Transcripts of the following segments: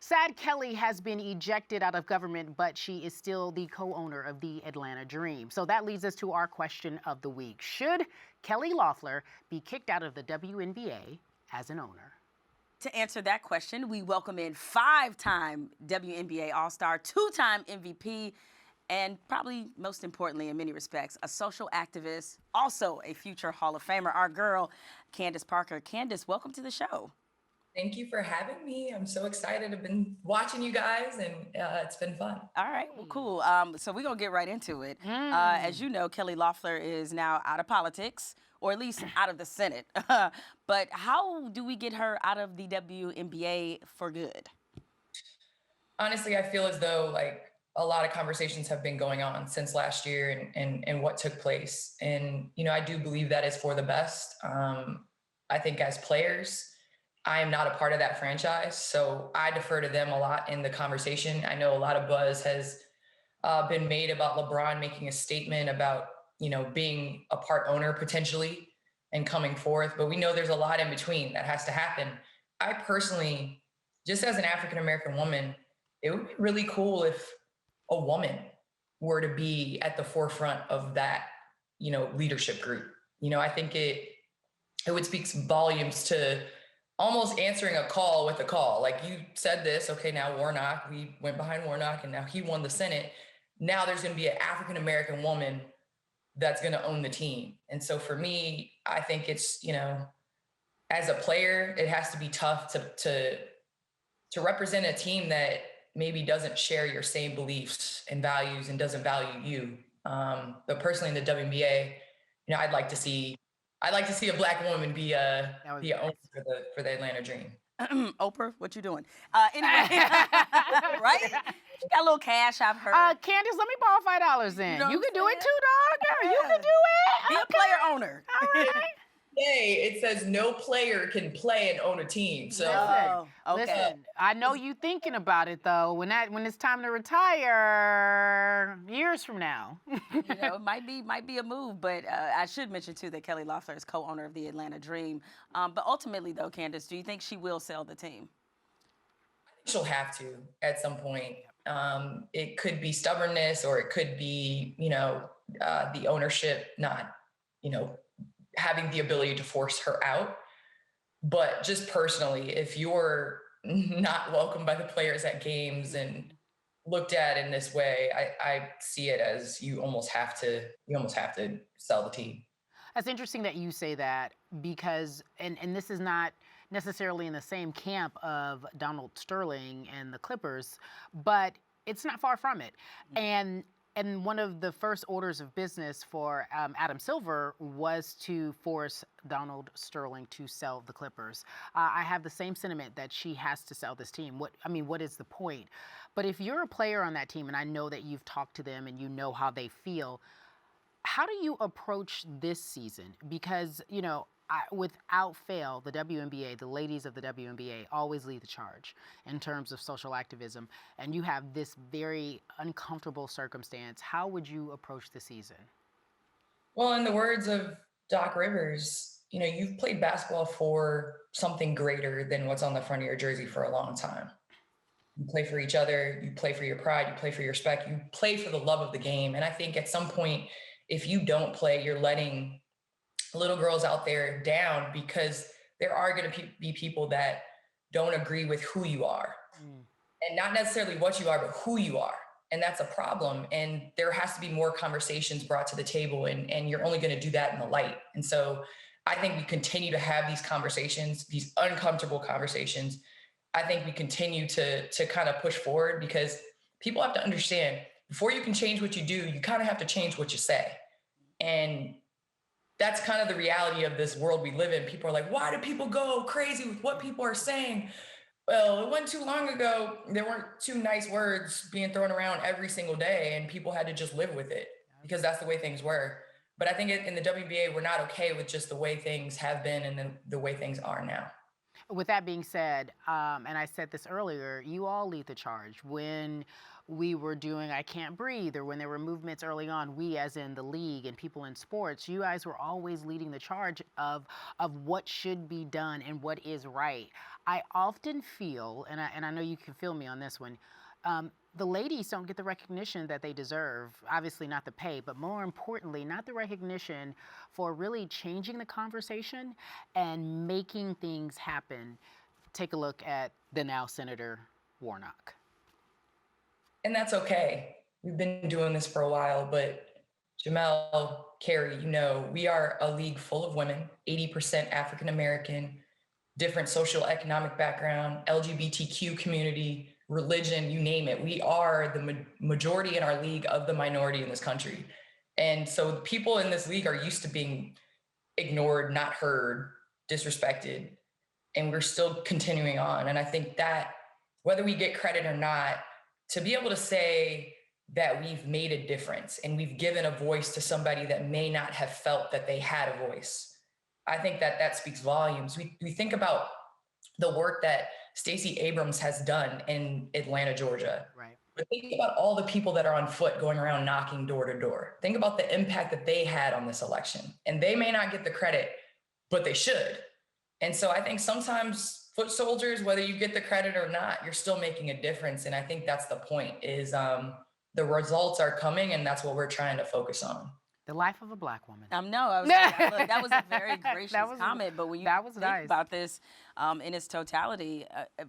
Sad Kelly has been ejected out of government, but she is still the co-owner of the Atlanta Dream. So that leads us to our question of the week. Should Kelly Loeffler be kicked out of the WNBA as an owner? To answer that question, we welcome in 5-time WNBA All-Star, 2-time MVP, and probably most importantly, in many respects, a social activist, also a future Hall of Famer, our girl, Candace Parker. Candace, welcome to the show. Thank you for having me. I'm so excited. I've been watching you guys, and it's been fun. All right, well, cool. So we're going to get right into it. As you know, Kelly Loeffler is now out of politics, or at least out of the Senate. But how do we get her out of the WNBA for good? Honestly, I feel as though a lot of conversations have been going on since last year and what took place. And, I do believe that is for the best. I think as players, I am not a part of that franchise, so I defer to them a lot in the conversation. I know a lot of buzz has been made about LeBron making a statement about, being a part owner potentially and coming forth, but we know there's a lot in between that has to happen. I personally, just as an African-American woman, it would be really cool if a woman were to be at the forefront of that, leadership group. I think it would speak volumes to almost answering a call with a call. Like, you said this, okay, now Warnock, we went behind Warnock and now he won the Senate. Now there's going to be an African-American woman that's going to own the team. And so for me, I think it's, as a player, it has to be tough to represent a team that maybe doesn't share your same beliefs and values and doesn't value you. But personally in the WNBA, I'd like to see a Black woman be a owner for the Atlanta Dream. Oprah, what you doing? Anyway, right? She got a little cash, I've heard. Candace, let me borrow $5 then. You can do it too, dog. Girl, you can do it. Be a player owner. All right. It says no player can play and own a team. So listen, I know you thinking about it though. When it's time to retire, years from now. It might be a move, but I should mention too that Kelly Loeffler is co-owner of the Atlanta Dream. But ultimately though, Candace, do you think she will sell the team? I think she'll have to at some point. It could be stubbornness, or it could be, the ownership not, having the ability to force her out. But just personally, if you're not welcomed by the players at games and looked at in this way, I see it as you almost have to sell the team. That's interesting that you say that, because, and this is not necessarily in the same camp of Donald Sterling and the Clippers, but it's not far from it. And one of the first orders of business for Adam Silver was to force Donald Sterling to sell the Clippers. I have the same sentiment that she has to sell this team. What is the point? But if you're a player on that team, and I know that you've talked to them and you know how they feel, how do you approach this season? Because, without fail, the WNBA, the ladies of the WNBA always lead the charge in terms of social activism. And you have this very uncomfortable circumstance. How would you approach the season? Well, in the words of Doc Rivers, you've played basketball for something greater than what's on the front of your jersey for a long time. You play for each other, you play for your pride, you play for your respect, you play for the love of the game. And I think at some point, if you don't play, you're letting little girls out there down, because there are going to be people that don't agree with who you are, and not necessarily what you are, but who you are. And that's a problem. And there has to be more conversations brought to the table, and you're only going to do that in the light. And so I think we continue to have these conversations, these uncomfortable conversations. I think we continue to kind of push forward, because people have to understand, before you can change what you do, you kind of have to change what you say. And that's kind of the reality of this world we live in. People are like, why do people go crazy with what people are saying? Well, it wasn't too long ago, there weren't two nice words being thrown around every single day, and people had to just live with it, because that's the way things were. But I think in the WNBA, we're not okay with just the way things have been and the way things are now. with that being said, and I said this earlier, you all lead the charge. When we were doing I Can't Breathe, or when there were movements early on, we as in the league and people in sports, you guys were always leading the charge of what should be done and what is right. I often feel, and I know you can feel me on this one, the ladies don't get the recognition that they deserve. Obviously not the pay, but more importantly, not the recognition for really changing the conversation and making things happen. Take a look at the now Senator Warnock. And that's okay. We've been doing this for a while, but JEMELE, CARI, we are a league full of women, 80% African-American, different social economic background, LGBTQ community, religion, you name it. We are the majority in our league of the minority in this country. And so the people in this league are used to being ignored, not heard, disrespected, and we're still continuing on. And I think that whether we get credit or not, to be able to say that we've made a difference and we've given a voice to somebody that may not have felt that they had a voice, I think that speaks volumes. We think about the work that Stacey Abrams has done in Atlanta, Georgia. Right. But think about all the people that are on foot going around knocking door to door. Think about the impact that they had on this election. And they may not get the credit, but they should. And so I think sometimes foot soldiers, whether you get the credit or not, you're still making a difference. And I think that's the point, is the results are coming, and that's what we're trying to focus on. The life of a Black woman. No, I was like, look, that was a very gracious comment, but when you think nice. about this in its totality,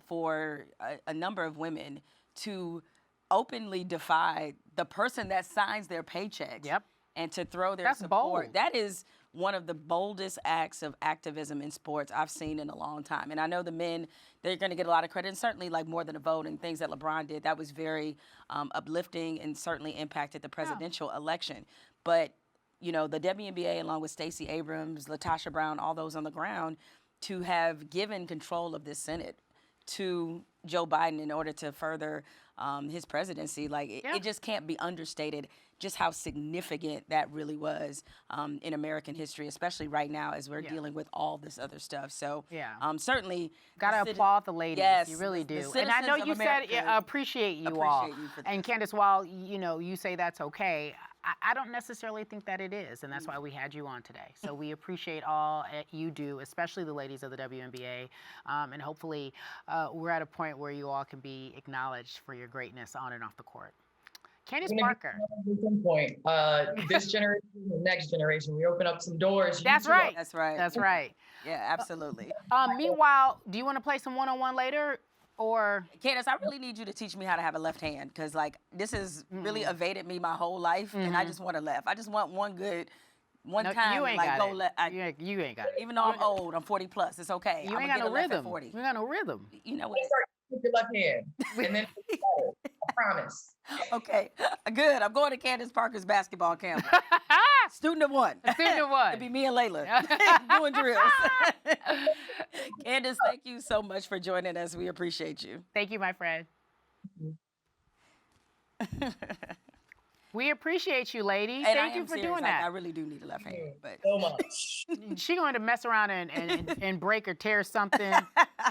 for a number of women to openly defy the person that signs their paychecks, Yep. and to throw their That's support, bold. that is one of the boldest acts of activism in sports I've seen in a long time. And I know the men, they're going to get a lot of credit, and certainly like more than a vote and things that LeBron did, that was very uplifting and certainly impacted the presidential election. But the WNBA, along with Stacey Abrams, Latasha Brown, all those on the ground, to have given control of this Senate to Joe Biden in order to further his presidency, it just can't be understated just how significant that really was in American history, especially right now as we're dealing with all this other stuff. So certainly Gotta applaud the ladies. Yes, you really the do. And I know citizens you of said America appreciate you all. appreciate you for And this. Candace, while you say that's okay, I don't necessarily think that it is, and that's why we had you on today. So we appreciate all you do, especially the ladies of the WNBA, and hopefully we're at a point where you all can be acknowledged for your greatness on and off the court. Candace Parker. At some point, this generation, the next generation, we open up some doors. That's right. That's right. That's right. Yeah, absolutely. Meanwhile, do you want to play some one-on-one later? Or Candace, I really need you to teach me how to have a left hand, because this has really evaded me my whole life, and I just want a left. I just want one time, you ain't like got go it. left. You ain't got it. Even though I'm old, I'm 40 plus. It's okay. You ain't got no rhythm. You ain't got no rhythm. You know what? Start with your left hand, and then I promise. Okay, good. I'm going to Candace Parker's basketball camp. Student of one. Student of one. It'd be me and Layla doing drills. Candace, thank you so much for joining us. We appreciate you. Thank you, my friend. We appreciate you, lady. And Thank you for doing that. I really do need a left hand, but So much. She going to mess around and break or tear something.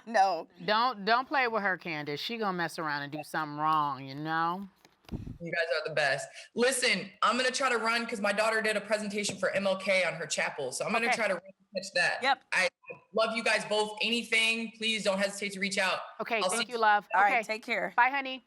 no. Don't play with her, Candace. She gonna mess around and do something wrong, You guys are the best. Listen, I'm gonna try to run because my daughter did a presentation for MLK on her chapel, so I'm gonna try to catch that. Yep. I love you guys both. Anything, please don't hesitate to reach out. Okay, I'll thank see you, love. All Okay, right, take care. bye, honey.